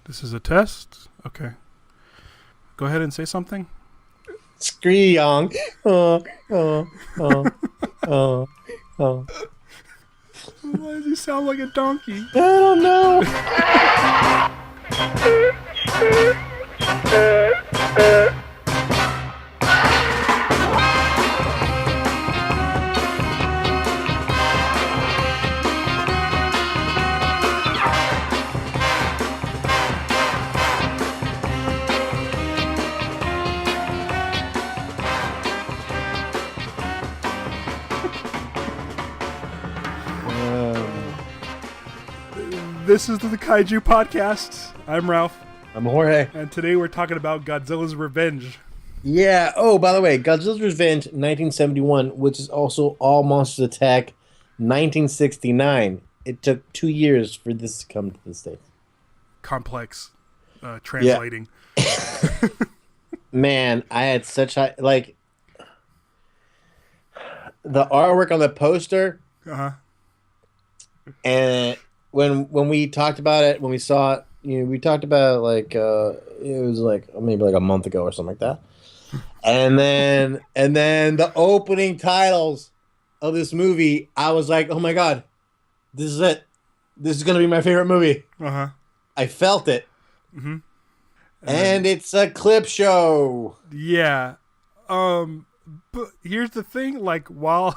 This is a test? Okay. Go ahead and say something. Screeyong. Oh. Why does he sound like a donkey? I don't know. This is the Kaiju Podcast. I'm Ralph. I'm Jorge. And today we're talking about Godzilla's Revenge. Yeah. Oh, by the way, Godzilla's Revenge, 1971, which is also All Monsters Attack, 1969. It took 2 years for this to come to the States. Complex translating. Yeah. Man, I had such high... Like, the artwork on the poster... Uh-huh. And... When we talked about it, when we saw it, we talked about it like it was like maybe like a month ago or something like that. And then the opening titles of this movie, I was like, oh my god, this is it. This is gonna be my favorite movie. Uh-huh. I felt it. Mm-hmm. And it's a clip show. Yeah. But here's the thing, like while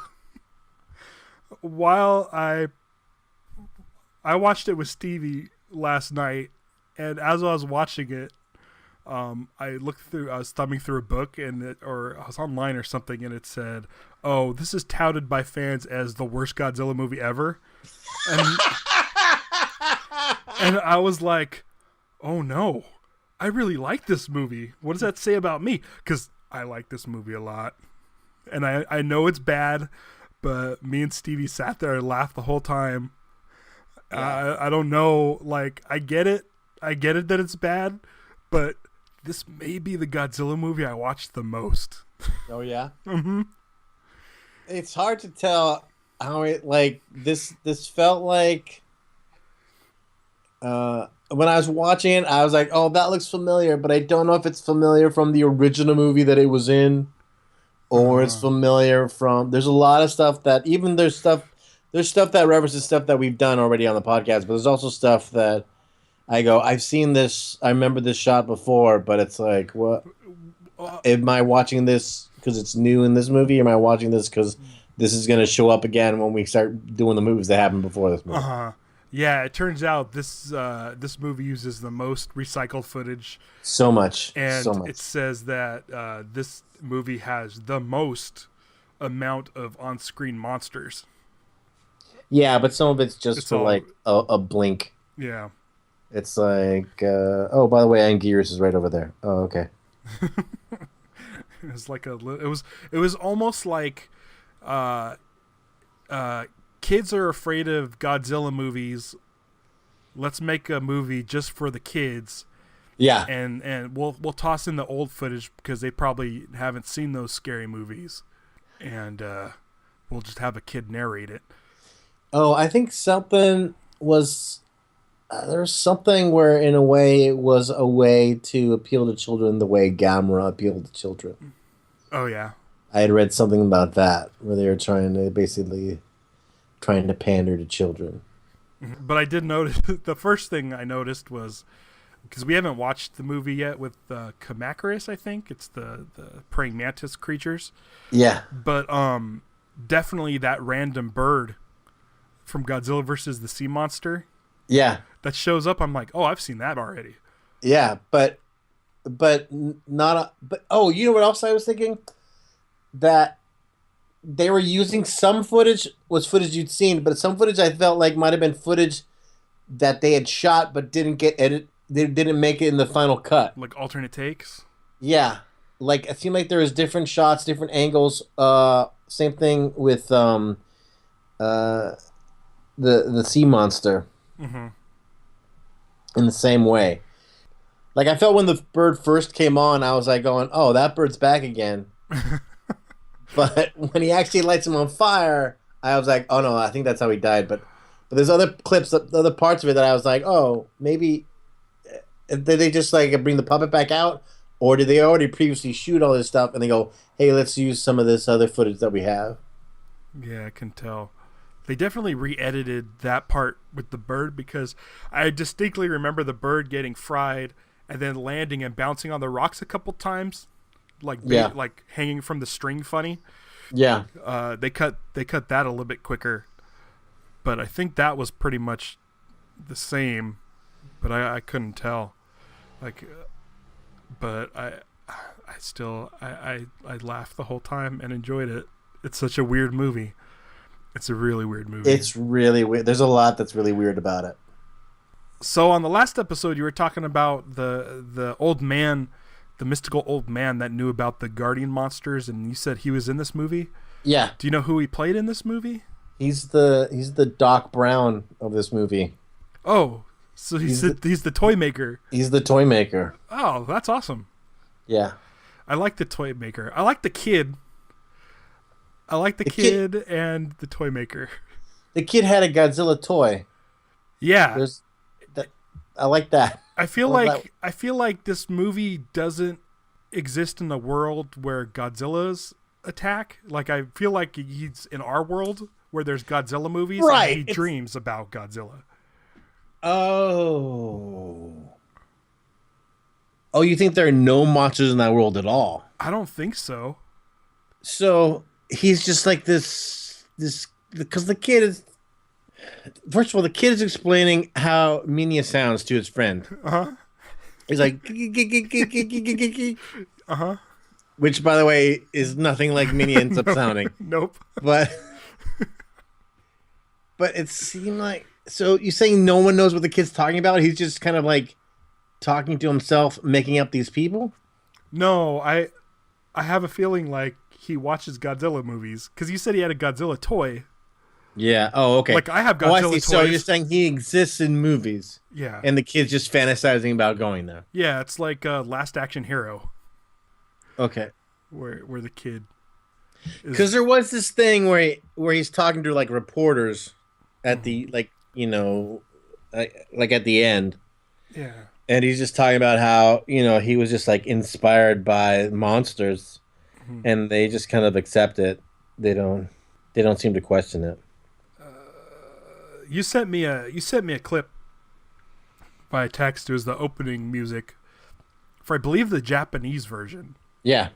I watched it with Stevie last night, and as I was watching it, I was thumbing through a book, or I was online or something, and it said, "Oh, this is touted by fans as the worst Godzilla movie ever," and I was like, "Oh no, I really like this movie. What does that say about me?" Because I like this movie a lot, and I know it's bad, but me and Stevie sat there and laughed the whole time. Yeah. I don't know, like, I get it that it's bad, but this may be the Godzilla movie I watched the most. Oh yeah? Mm-hmm. It's hard to tell how it, like, this felt like, when I was watching it, I was like, oh, that looks familiar, but I don't know if it's familiar from the original movie that it was in, or it's familiar from, there's a lot of stuff that, even there's stuff that references stuff that we've done already on the podcast, but there's also stuff that I go, I've seen this, I remember this shot before, but it's like, what? Am I watching this because it's new in this movie? Or am I watching this because this is going to show up again when we start doing the movies that happened before this movie? Uh-huh. Yeah, it turns out this movie uses the most recycled footage. So much. And so much. It says that this movie has the most amount of on-screen monsters. Yeah, but some of it's just for like a blink. Yeah. It's like, oh, by the way, Anguirus is right over there. Oh, okay. It was like it was almost like kids are afraid of Godzilla movies. Let's make a movie just for the kids. Yeah. And we'll toss in the old footage because they probably haven't seen those scary movies. And we'll just have a kid narrate it. Oh, I think something was... there's something where, in a way, it was a way to appeal to children the way Gamera appealed to children. Oh, yeah. I had read something about that, where they were trying to pander to children. But I did notice, the first thing I noticed was, because we haven't watched the movie yet with Kamacuras, I think. It's the praying mantis creatures. Yeah. But definitely that random bird from Godzilla versus the Sea Monster. Yeah. That shows up. I'm like, oh, I've seen that already. Yeah, but not. But oh, you know what else I was thinking? That they were using some footage you'd seen, but some footage I felt like might have been footage that they had shot but didn't get edit. They didn't make it in the final cut. Like alternate takes. Yeah, like it seemed like there was different shots, different angles. Same thing with the sea monster. Mm-hmm. In the same way. Like, I felt when the bird first came on, I was like going, oh, that bird's back again. But when he actually lights him on fire, I was like, oh no, I think that's how he died. But there's other clips, other parts of it that I was like, oh, maybe Did they just like bring the puppet back out, or did they already previously shoot all this stuff and they go, "Hey, let's use some of this other footage that we have"? Yeah, I can tell. They definitely re-edited that part with the bird because I distinctly remember the bird getting fried and then landing and bouncing on the rocks a couple times, like Yeah, like hanging from the string. Funny. yeah. They cut that a little bit quicker, but I think that was pretty much the same. But I couldn't tell. Like, but I laughed the whole time and enjoyed it. It's such a weird movie. It's a really weird movie. It's really weird. There's a lot that's really weird about it. So on the last episode, you were talking about the old man, the mystical old man that knew about the guardian monsters, and you said he was in this movie. Yeah, Do you know who he played in this movie? he's the Doc Brown of this movie. Oh, so he's the toy maker. He's the toy maker. Oh, that's awesome. Yeah. I like the toy maker. I like the kid. I like the kid and the toy maker. The kid had a Godzilla toy. Yeah. There's that. I like that. I feel like this movie doesn't exist in a world where Godzilla's attack. Like I feel like he's in our world where there's Godzilla movies Right. and he dreams about Godzilla. Oh. Oh, you think there are no monsters in that world at all? I don't think so. So he's just like this because the kid is. First of all, the kid is explaining how Minilla sounds to his friend. Uh-huh. He's like, Uh-huh. which, by the way, is nothing like Minnie ends up sounding. Nope. But it seemed like, so you're saying no one knows what the kid's talking about? He's just kind of like talking to himself, making up these people? No, I have a feeling like he watches Godzilla movies because you said he had a Godzilla toy. Yeah. Oh, okay. Like I have Oh, I Godzilla see. toys. So you're saying he exists in movies, Yeah. and the kid's just fantasizing about going there. Yeah, it's like Last Action Hero Okay. where the kid Because there was this thing where he's talking to like reporters at the like at the end, Yeah. and he's just talking about how he was just like inspired by monsters, and they just kind of accept it. They don't seem to question it. You sent me a clip by text. It was the opening music for I believe the Japanese version. Yeah.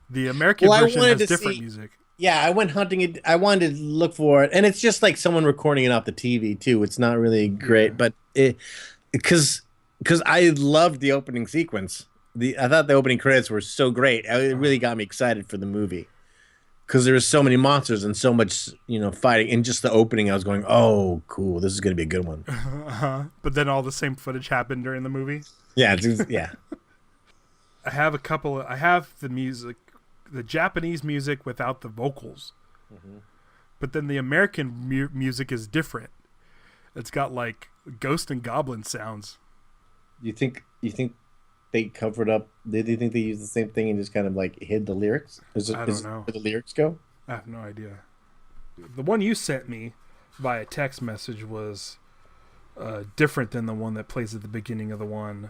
The American Well, I version wanted has to different see- music. Yeah, I went hunting it. I wanted to look for it, and it's just like someone recording it off the TV too. It's not really great, but because I loved the opening sequence. I thought the opening credits were so great. It really got me excited for the movie because there was so many monsters and so much fighting. And just the opening, I was going, "Oh, cool! This is going to be a good one." But then all the same footage happened during the movie. Yeah, yeah. I have the music, the Japanese music without the vocals. But then the American music is different. It's got like ghost and goblin sounds. You think they covered up? Did you think they used the same thing and just kind of like hid the lyrics? I don't know. Where the lyrics go? I have no idea. The one you sent me via text message was different than the one that plays at the beginning of the one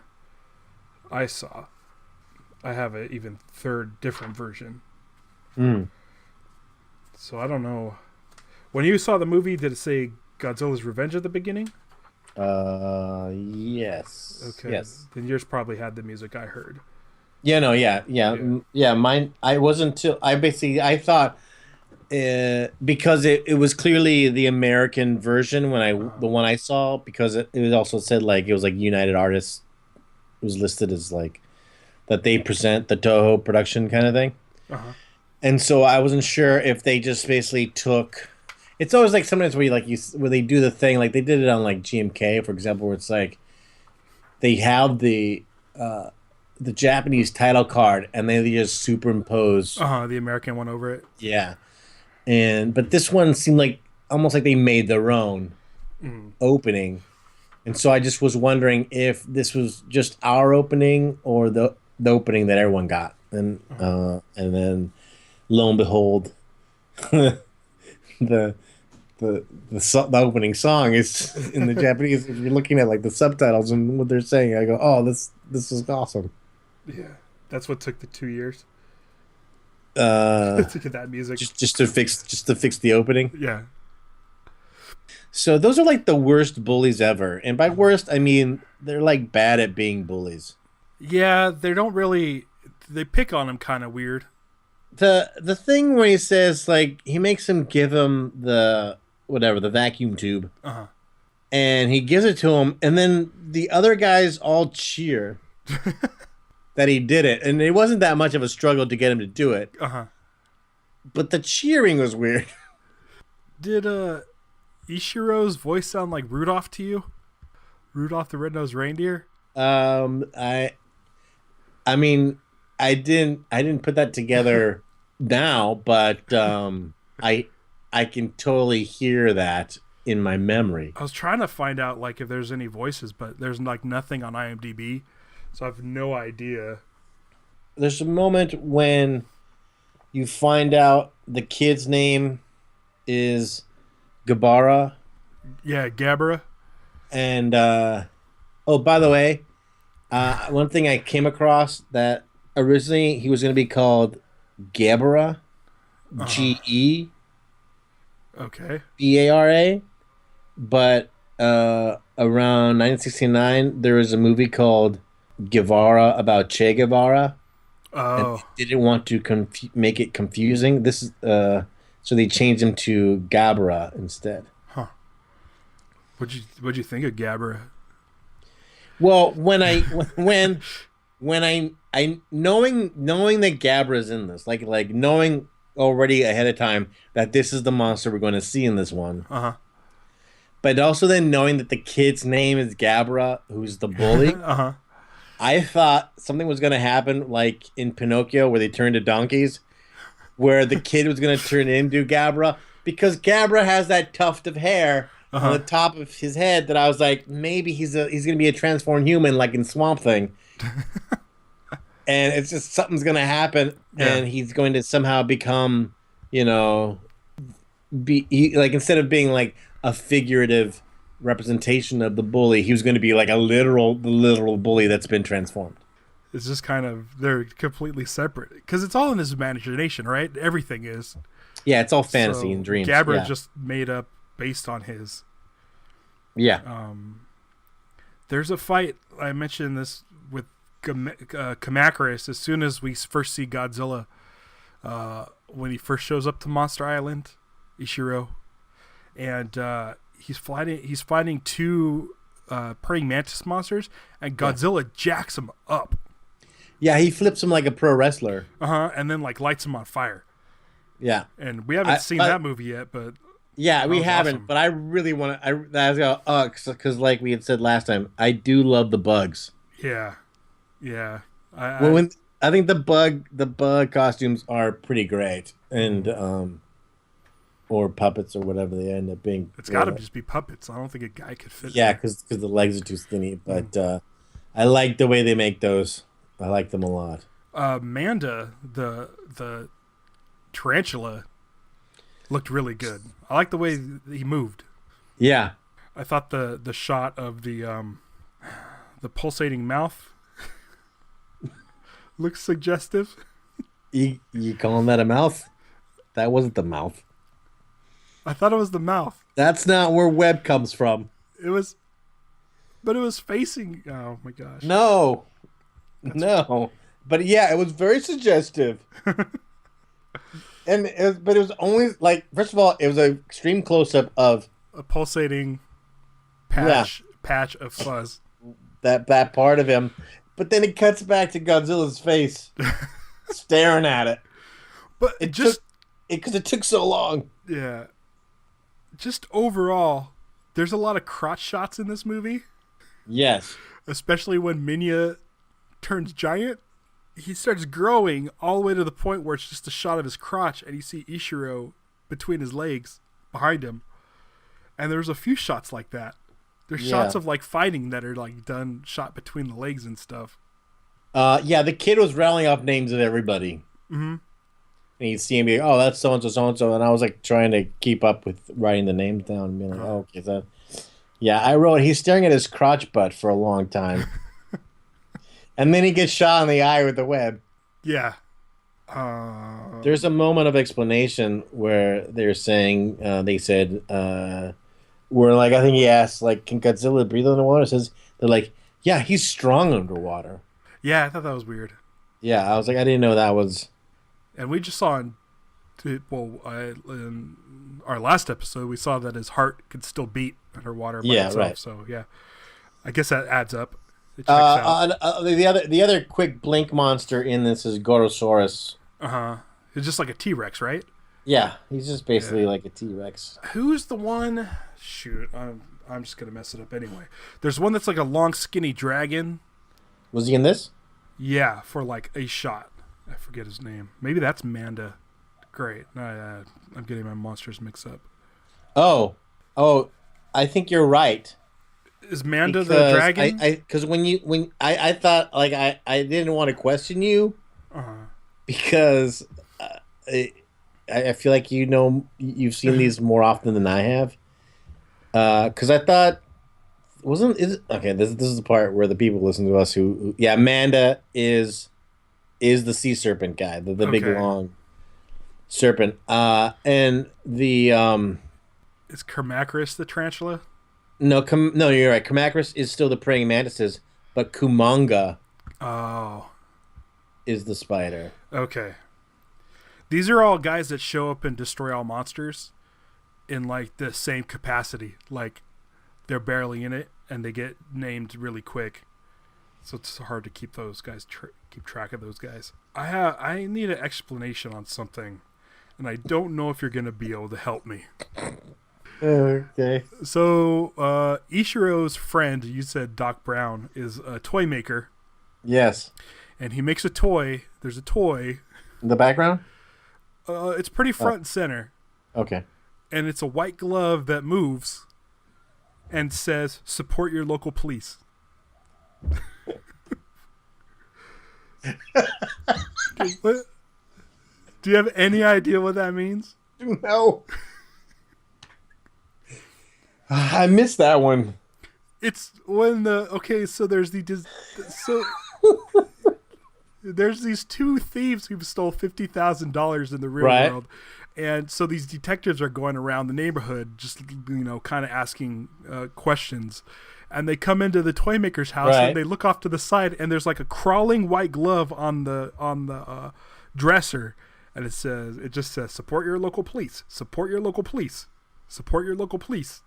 I saw. I have an even third different version. So I don't know. When you saw the movie, did it say Godzilla's Revenge at the beginning? Yes. Okay. Yes. Then yours probably had the music I heard. Yeah. No. Yeah. Mine. I wasn't till I thought because it was clearly the American version the one I saw because it was also said like it was like United Artists. It was listed as like that they present the Toho production kind of thing. And so I wasn't sure if they just basically took. It's always like sometimes where they do the thing like they did it on like GMK for example where it's like they have the Japanese title card and they just superimpose The American one over it. yeah, but this one seemed like almost like they made their own opening, and so I just was wondering if this was just our opening or the opening that everyone got, and then lo and behold, the the opening song is in the Japanese. If you're looking at like the subtitles and what they're saying, I go, oh, this is awesome. Yeah, that's what took the 2 years Uh, to get that music. just to fix the opening. Yeah, So those are like the worst bullies ever, and by worst I mean they're like bad at being bullies. yeah. They don't really. They pick on him kind of weird. The thing where he says like he makes him give him the whatever the vacuum tube, Uh and he gives it to him, and then the other guys all cheer huh. that he did it, and it wasn't that much of a struggle to get him to do it, Uh-huh. but the cheering was weird. Did Ishiro's voice sound like Rudolph to you? Rudolph the Red-Nosed Reindeer? Um, I I mean I didn't put that together now, but I can totally hear that in my memory. I was trying to find out like if there's any voices, but there's like nothing on IMDb, so I have no idea. There's a moment when you find out the kid's name is Gabara, Yeah, Gabara. and oh, by the way, one thing I came across that originally he was going to be called Gabara, Gebara, Okay. but around 1969 there was a movie called Guevara about Che Guevara, and Oh, they didn't want to make it confusing. This is so they changed him to Gabara instead. huh. What'd you think of Gabara? Well, when I knowing that Gabra's in this, like knowing already ahead of time that this is the monster we're going to see in this one, Uh but also then knowing that the kid's name is Gabara, who's the bully, huh. Uh-huh. I thought something was going to happen like in Pinocchio where they turned to donkeys, where the kid was going to turn into Gabara because Gabara has that tuft of hair on the top of his head that I was like, maybe he's going to be a transformed human like in Swamp Thing. And it's just something's going to happen, and he's going to somehow become, like instead of being like a figurative representation of the bully, he was going to be like the literal bully that's been transformed. It's just kind of they're completely separate because it's all in his imagination, right? Everything is. Yeah, it's all fantasy So and dreams. Gabara Yeah. just made up based on his. Yeah. There's a fight I mentioned this with Kamakuris as soon as we first see Godzilla. When he first shows up to Monster Island, Ishiro, and he's fighting two praying mantis monsters, and Godzilla jacks him up. Yeah, he flips him like a pro wrestler. And then like lights him on fire. Yeah. And we haven't seen that movie yet, but Yeah, we was haven't, awesome. but I really want to. I was gonna, because like we had said last time, I do love the bugs. yeah. I think the bug costumes are pretty great, and or puppets or whatever they end up being. It's got to just be puppets. I don't think a guy could fit. Yeah, because the legs are too skinny. But I like the way they make those. I like them a lot. Manda, the tarantula, looked really good. I like the way he moved. Yeah, I thought the shot of the pulsating mouth looks suggestive. you calling that a mouth? That wasn't the mouth. I thought it was the mouth. That's not where web comes from. It was, but it was facing. Oh my gosh! No. But yeah, it was very suggestive. But it was only like, first of all, it was an extreme close up of A pulsating patch of fuzz. that part of him. But then it cuts back to Godzilla's face, staring at it. But Because it took so long. yeah, just overall, there's a lot of crotch shots in this movie, Yes. especially when Minilla turns giant. He starts growing all the way to the point where it's just a shot of his crotch, and you see Ishiro between his legs behind him. And there's a few shots like that. There's shots of like fighting that are like done shot between the legs and stuff. Yeah, the kid was rattling off names of everybody. Mm-hmm. and you see him be like, oh, that's so and so, so and so, and I was like trying to keep up with writing the names down and being like, oh, okay, so yeah, I wrote he's staring at his crotch butt for a long time, and then he gets shot in the eye with the web. Yeah. There's a moment of explanation where they're saying they said we're like I think he asked like can Godzilla breathe underwater? It says they're like yeah he's strong underwater. Yeah, I thought that was weird. Yeah, I was like I didn't know that was. And we just saw in our last episode, we saw that his heart could still beat underwater by itself. Right. So yeah, I guess that adds up. It checks out. The other quick blink monster in this is Gorosaurus. It's just like a T-Rex, right? Yeah, he's just basically like a T-Rex. Who's the one? Shoot, I'm just gonna mess it up anyway. There's one that's like a long, skinny dragon. Was he in this? Yeah, for like a shot. I forget his name. Maybe that's Manda. Great. I'm getting my monsters mixed up. Oh, I think you're right. Is Manda the dragon? Because I thought like I didn't want to question you because I feel like you've seen these more often than I have. Because I thought okay. This is the part where the people listen to us who Manda is the sea serpent guy, the big long serpent. And the is Kermacris the tarantula? No, you're right. Kermacris is still the praying mantises, but Kumanga is the spider. Okay. These are all guys that show up and destroy all monsters in like the same capacity. Like they're barely in it and they get named really quick. So it's hard to keep those guys keep track of those guys. I need an explanation on something, and I don't know if you're going to be able to help me. Okay. So Ishiro's friend, you said Doc Brown, is a toy maker. Yes. And he makes a toy. There's a toy. In the background? It's pretty front and center. Okay. And it's a white glove that moves and says, support your local police. What? Do you have any idea what that means? No. I missed that one. It's when so there's there's these two thieves who stole $50,000 in the real world. And so these detectives are going around the neighborhood just, kind of asking questions. And they come into the toy maker's house and they look off to the side and there's like a crawling white glove on the dresser. And it just says, support your local police, support your local police, support your local police.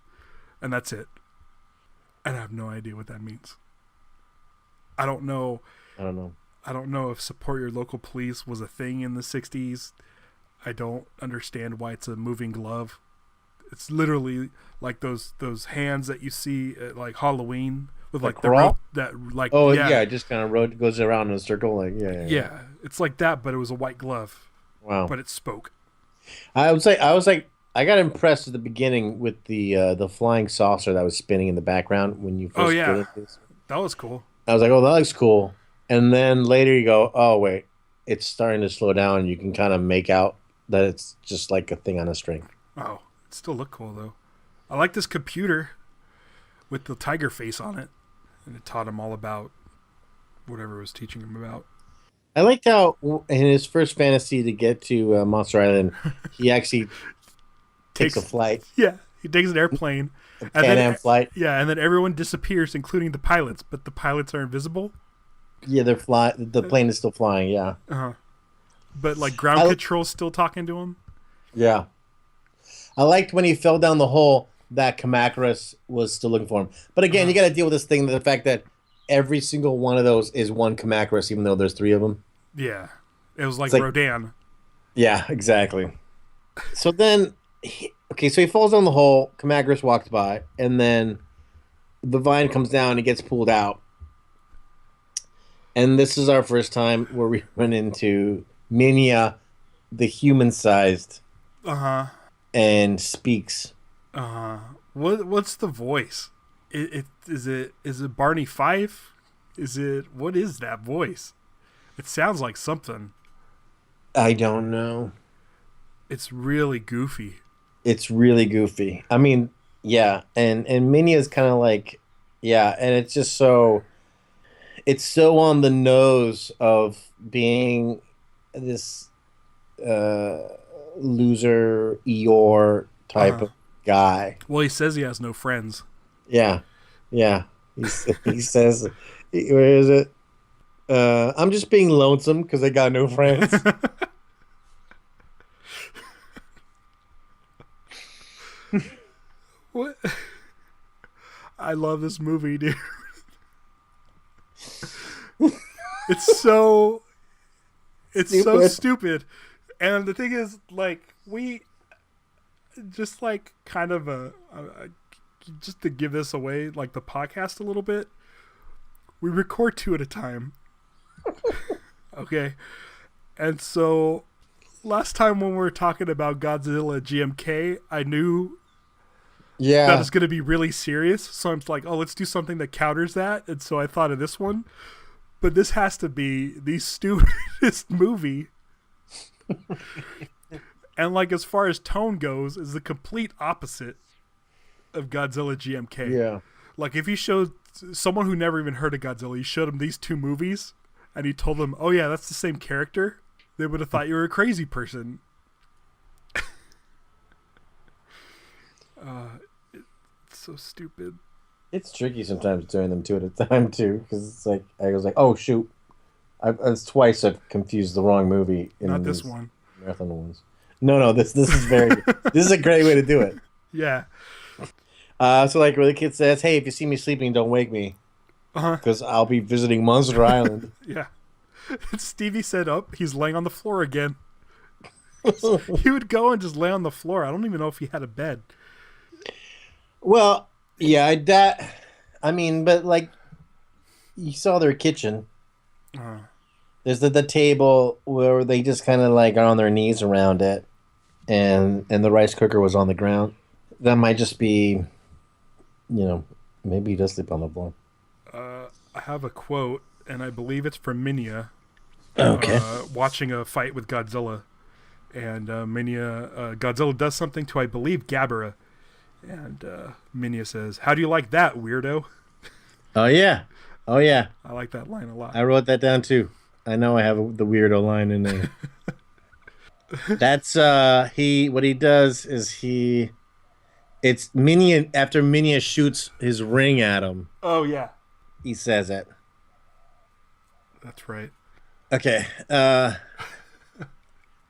And that's it. And I have no idea what that means. I don't know if support your local police was a thing in the 60s. I don't understand why it's a moving glove. It's literally like those hands that you see at like Halloween with like the rope that like it just kind of goes around in a circle yeah. It's like that, but it was a white glove. Wow. But it spoke. I was like I got impressed at the beginning with the flying saucer that was spinning in the background when you first did it. That was cool. I was like, oh, that looks cool. And then later you go, oh wait, it's starting to slow down. You can kind of make out that it's just like a thing on a string. Oh, it still looked cool though. I like this computer with the tiger face on it, and it taught him all about whatever it was teaching him about. I liked how in his first fantasy to get to Monster Island, he actually takes a flight. Yeah, he takes an airplane. A Pan-Am flight. Yeah, and then everyone disappears, including the pilots, but the pilots are invisible. Yeah, they're flying. The plane is still flying. Yeah. But like ground control's still talking to him. Yeah. I liked when he fell down the hole that Kamakris was still looking for him. But again, you got to deal with this thing, the fact that every single one of those is one Kamakris, even though there's three of them. Yeah. It was like Rodan. Yeah, exactly. So then, so he falls down the hole, Kamakris walks by, and then the vine comes down and he gets pulled out. And this is our first time where we run into Minilla, the human-sized, and speaks. What's the voice? Is it Barney Fife? What is that voice? It sounds like something. I don't know. It's really goofy. It's really goofy. I mean, yeah, and Minnie is kind of like, yeah, and it's just so it's so on the nose of being this uh loser Eeyore type Uh-huh. of guy. Well, he says he has no friends. Yeah, yeah. He says, where is it? I'm just being lonesome because I got no friends. What? I love this movie, dude. It's so so Stupid. stupid. And the thing is, like, we just like kind of just to give this away, like the podcast a little bit. We record two at a time. Okay. And so last time when we were talking about Godzilla GMK, I knew that Yeah, it's going to be really serious. So I'm like, oh, let's do something that counters that. And so I thought of this one. But this has to be the stupidest movie. And like as far as tone goes, is the complete opposite of Godzilla GMK. yeah. Like if you showed someone who never even heard of Godzilla, you showed them these two movies, and you told them, "Oh yeah, that's the same character," they would have thought you were a crazy person. It's so stupid. It's tricky sometimes doing them two at a time too, because it's like I was like, oh shoot, it's twice I've confused the wrong movie in Not this these one. marathon ones. No, this is very this is a great way to do it. Yeah. So like where the kid says, "Hey, if you see me sleeping, don't wake me, Uh-huh. because I'll be visiting Monster Island." Yeah. Stevie said, "Oh, he's laying on the floor again." He would go and just lay on the floor. I don't even know if he had a bed. Well, yeah, that. I mean, but like you saw their kitchen. Uh, There's the table where they just kind of like are on their knees around it, and the rice cooker was on the ground. That might just be, maybe he does sleep on the floor. I have a quote, and I believe it's from Minilla, Okay. watching a fight with Godzilla. And Godzilla does something to, I believe, Gabara. And Minilla says, "How do you like that, weirdo?" Oh yeah. Oh yeah. I like that line a lot. I wrote that down too. I know I have the weirdo line in there. That's what he does is it's Minion after Minia shoots his ring at him. Oh, yeah. He says it. That's right. Okay.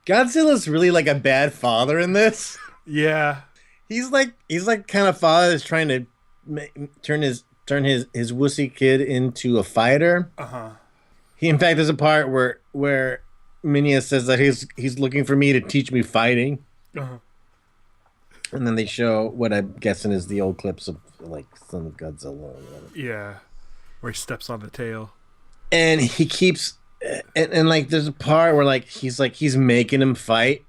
Godzilla's really like a bad father in this. Yeah. He's like kind of father is trying to turn his wussy kid into a fighter. Uh-huh. He in fact there's a part where Minia says that he's looking for me to teach me fighting. Uh-huh. And then they show what I'm guessing is the old clips of like Son of Godzilla or whatever. Yeah. Where he steps on the tail. And he keeps and like there's a part where like he's making him fight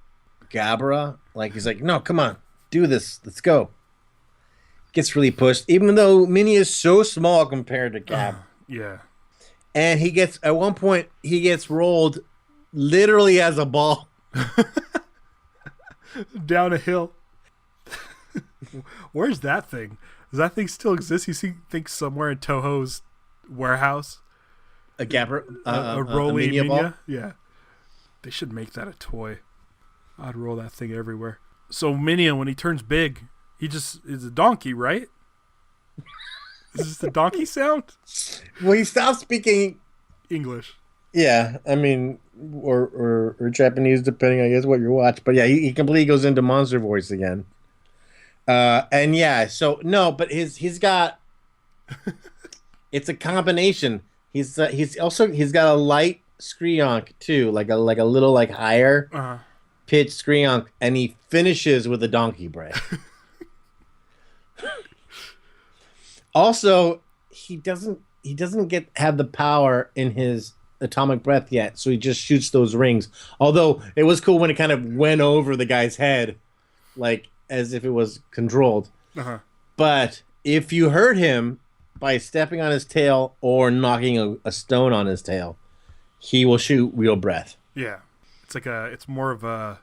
Gabara. Like he's like, no, come on, do this, let's go. Gets really pushed, even though Minnie is so small compared to Gab. Yeah. And he gets at one point he gets rolled literally as a ball. Down a hill. Where's that thing? Does that thing still exist? You think somewhere in Toho's warehouse? A Gabara, A rolly Minia ball? Minya? Yeah. They should make that a toy. I'd roll that thing everywhere. So Minya, when he turns big, he just is a donkey, right? Is this the donkey sound? Well, he stopped speaking. English. Yeah, I mean, or Japanese, depending, I guess, what you watch. But yeah, he completely goes into monster voice again. And yeah, so no, but he's got. It's a combination. He's got a light screonk too, like a little like higher pitch screonk, and he finishes with a donkey breath. Also, he doesn't have the power in his atomic breath yet, so he just shoots those rings. Although it was cool when it kind of went over the guy's head, like as if it was controlled. But if you hurt him by stepping on his tail or knocking a stone on his tail, he will shoot real breath. Yeah. It's more of a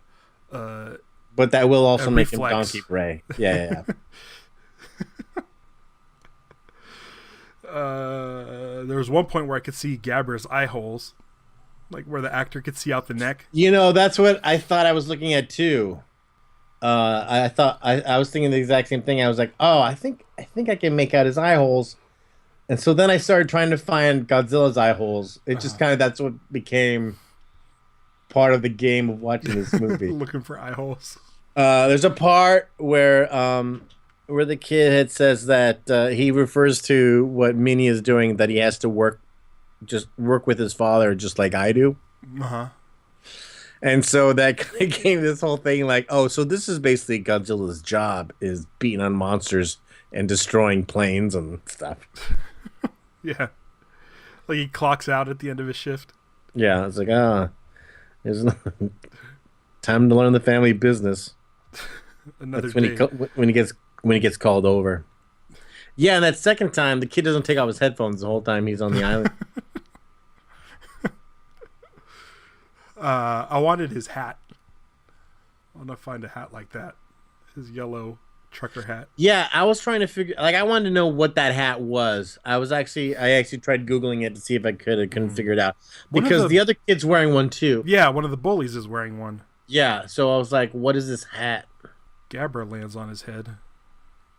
But that will also make reflex. him Donkey Bray. Yeah. There was one point where I could see Gabara's eye holes, like where the actor could see out the neck. That's what I thought I was looking at too. I thought I was thinking the exact same thing. I was like, oh, I think I can make out his eye holes. And so then I started trying to find Godzilla's eye holes. It just kind of that's what became part of the game of watching this movie. Looking for eye holes. There's a part where the kid says that he refers to what Minnie is doing, that he has to work with his father just like I do. And so that kind of gave this whole thing like, oh, so this is basically Godzilla's job, is beating on monsters and destroying planes and stuff. Yeah. Like he clocks out at the end of his shift. Yeah, it's like, there's no time to learn the family business. Another That's when he gets called over. Yeah, and that second time, the kid doesn't take off his headphones the whole time he's on the island. I wanted his hat. I want to find a hat like that. His yellow trucker hat. Yeah, I was trying to figure. Like, I wanted to know what that hat was. I actually tried Googling it to see if I could. I couldn't figure it out because the other kid's wearing one too. Yeah, one of the bullies is wearing one. Yeah, so I was like, "What is this hat?" Gabara lands on his head.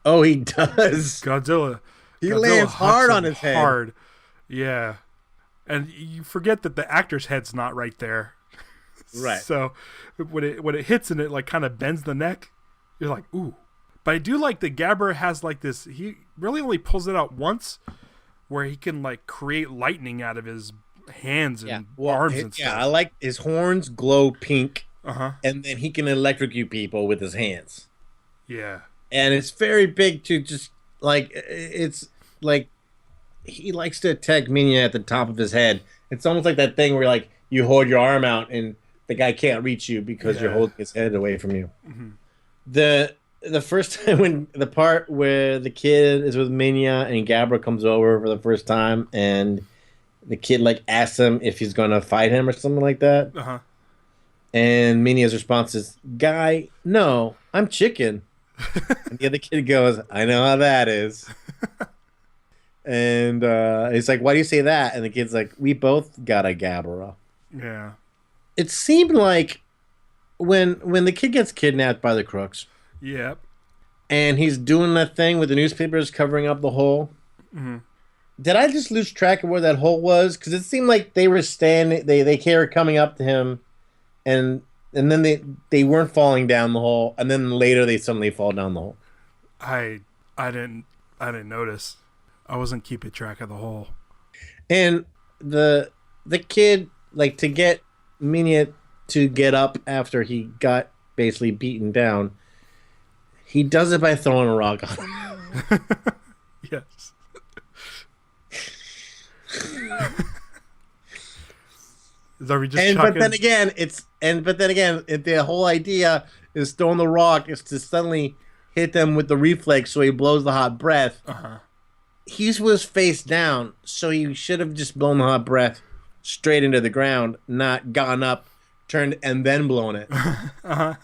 Oh, he does. Godzilla lands hard on his head. Hard. Yeah. And you forget that the actor's head's not right there. Right. So when it hits and it like kind of bends the neck, you're like, ooh. But I do like that Gabara has like this, he really only pulls it out once, where he can like create lightning out of his hands and arms and stuff. Yeah, I like his horns glow pink. Uh-huh. And then he can electrocute people with his hands. Yeah. And it's very big too, just like it's like he likes to attack Minilla at the top of his head. It's almost like that thing where like you hold your arm out and the guy can't reach you because you're holding his head away from you. Mm-hmm. The first time, when the part where the kid is with Minilla and Gabara comes over for the first time and the kid like asks him if he's gonna fight him or something like that. Uh-huh. And Minia's response is, "Guy, no, I'm chicken." And the other kid goes, "I know how that is." And he's like, "Why do you say that?" And the kid's like, "We both got a Gabara." Yeah. It seemed like when the kid gets kidnapped by the crooks. Yep. And he's doing that thing with the newspapers covering up the hole. Mm-hmm. Did I just lose track of where that hole was? Because it seemed like they were standing, they were coming up to him, and then they weren't falling down the hole, and then later they suddenly fall down the hole. I didn't notice. I wasn't keeping track of the hole. And the kid, like, to get Minilla to get up after he got basically beaten down, he does it by throwing a rock on him. Yes. But then again, the whole idea is throwing the rock is to suddenly hit them with the reflex, so he blows the hot breath. Uh-huh. He was face down, so he should have just blown the hot breath straight into the ground, not gone up, turned, and then blown it. Uh-huh.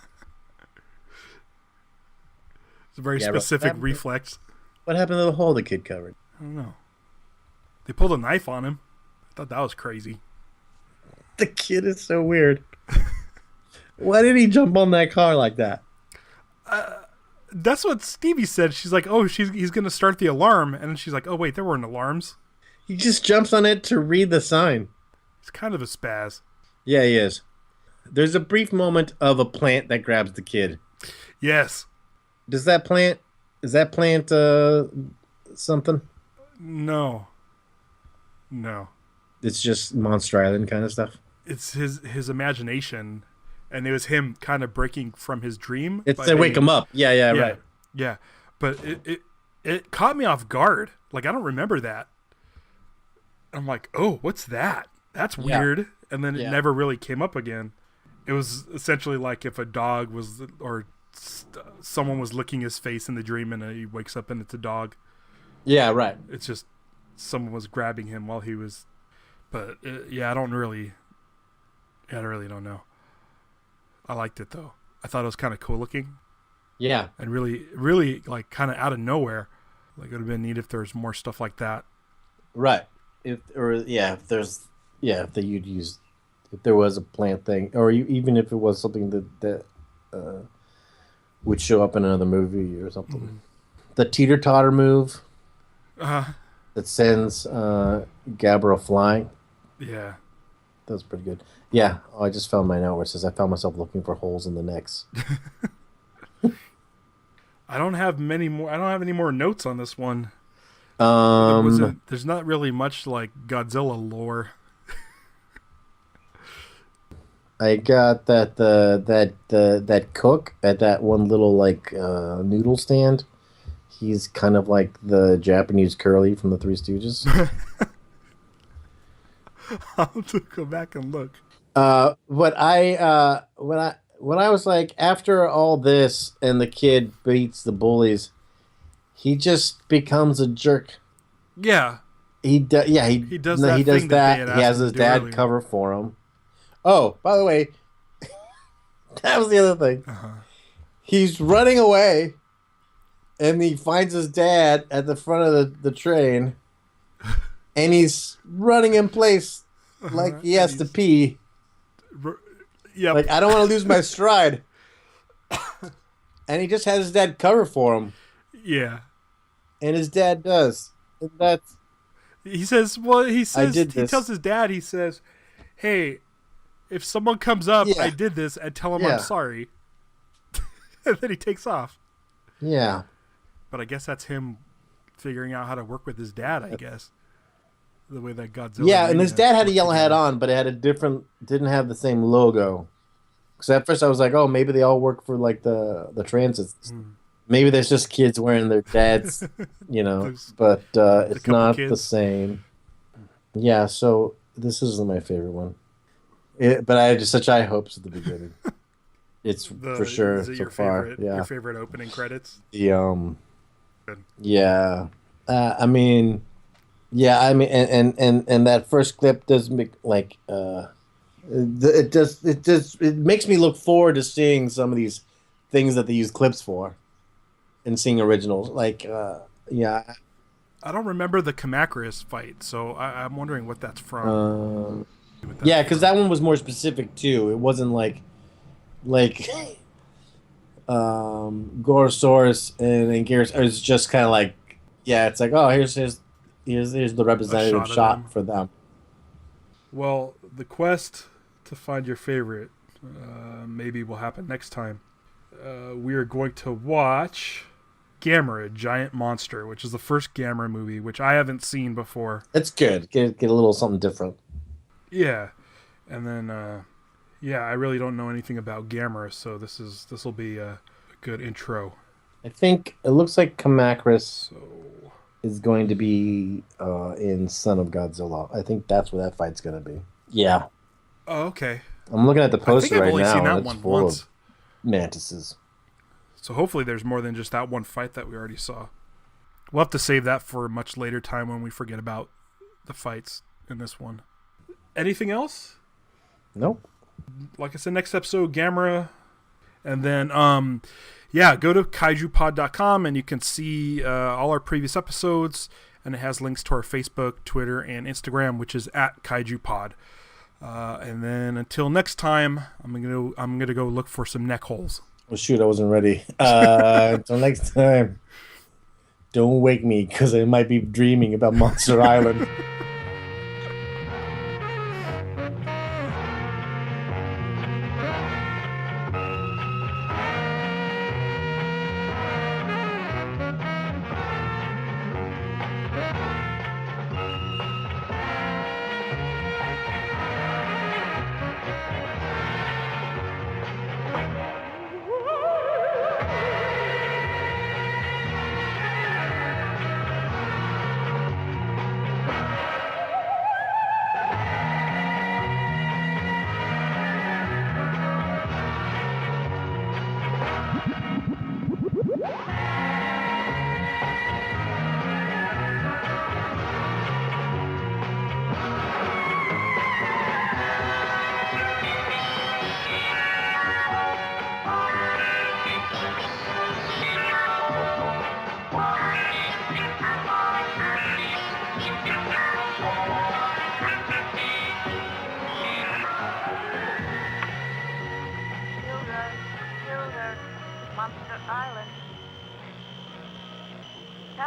It's a very specific reflex. What happened to the hole the kid covered? I don't know. They pulled a knife on him. I thought that was crazy. The kid is so weird. Why did he jump on that car like that? That's what Stevie said. She's like, oh, he's going to start the alarm. And then she's like, oh, wait, there weren't alarms. He just jumps on it to read the sign. He's kind of a spaz. Yeah, he is. There's a brief moment of a plant that grabs the kid. Yes. Is that plant something? No. It's just Monster Island kind of stuff. It's his imagination, and it was him kind of breaking from his dream. It's to wake him up. Yeah, right. Yeah, but it caught me off guard. Like, I don't remember that. I'm like, oh, what's that? That's weird. And then it never really came up again. It was essentially like if a dog was, or someone was licking his face in the dream, and he wakes up and it's a dog. Yeah, right. It's just someone was grabbing him while he was. But I really don't know. I liked it though. I thought it was kind of cool looking Yeah. and really, really like kind of out of nowhere. Like it would have been neat if there was more stuff like that. Right. If there's if they you'd use if there was a plant thing, or even if it was something that would show up in another movie or something. Mm. The teeter totter move Uh, that sends Gabara flying. yeah. That was pretty good. Yeah, I just found my note where it says I found myself looking for holes in the necks. I don't have many more. I don't have any more notes on this one. There's not really much like Godzilla lore. I got that cook at that one little like noodle stand. He's kind of like the Japanese Curly from the Three Stooges. I'll have to go back and look. When I was like, after all this and the kid beats the bullies, he just becomes a jerk. Yeah. He does that. He does that. He has his dad cover for him. Oh, by the way, that was the other thing. Uh-huh. He's running away, and he finds his dad at the front of the train, and he's running in place like he has to pee. Yeah, like I don't want to lose my stride. And he just has his dad cover for him. Yeah, and his dad does. And that's. He says. Well, he says. He this. tells his dad. He says, "Hey, if someone comes up, I did this, and tell him I'm sorry." And then he takes off. Yeah. But I guess that's him figuring out how to work with his dad. I guess the way that Godzilla. Yeah, and his dad had a yellow hat on, but it had a different. Didn't have the same logo. Because at first I was like, oh, maybe they all work for like the transit. Maybe there's just kids wearing their dads, but it's not the same. Yeah, so this isn't my favorite one. But I had just such high hopes at the beginning. It's for sure is it so your far. Favorite, yeah, your favorite opening credits. The yeah, I mean, and that first clip does make like it makes me look forward to seeing some of these things that they use clips for, and seeing originals. Like yeah, I don't remember the Kamakris fight, so I'm wondering what that's from. Yeah, because that one was more specific too. It wasn't like Gorosaurus and Gears. It was just kind of like, yeah, it's like, oh, here's the representative shot for them. Well, the quest to find your favorite maybe will happen next time. We are going to watch Gamera, Giant Monster, which is the first Gamera movie, which I haven't seen before. It's good. Get a little something different. Yeah, and then I really don't know anything about Gamera, so this will be a good intro. I think it looks like Kamakris is going to be in Son of Godzilla. I think that's where that fight's going to be. Yeah. Oh, okay. I'm looking at the poster right now. I've only seen that and one it's full once. Of mantises. So hopefully there's more than just that one fight that we already saw. We'll have to save that for a much later time when we forget about the fights in this one. Anything else? Nope. Like I said, next episode, Gamera. And then, go to kaijupod.com and you can see all our previous episodes. And it has links to our Facebook, Twitter, and Instagram, which is at kaijupod. And then until next time, I'm gonna go look for some neck holes. Oh shoot, I wasn't ready. Until next time, don't wake me because I might be dreaming about Monster Island.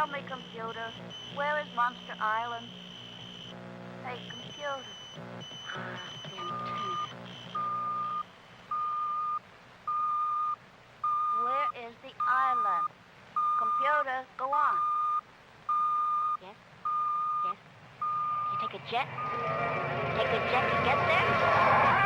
Tell me, computer, where is Monster Island? Hey, computer. The antenna. Where is the island? Computer, go on. Yes? Yes? You take a jet? Take a jet to get there?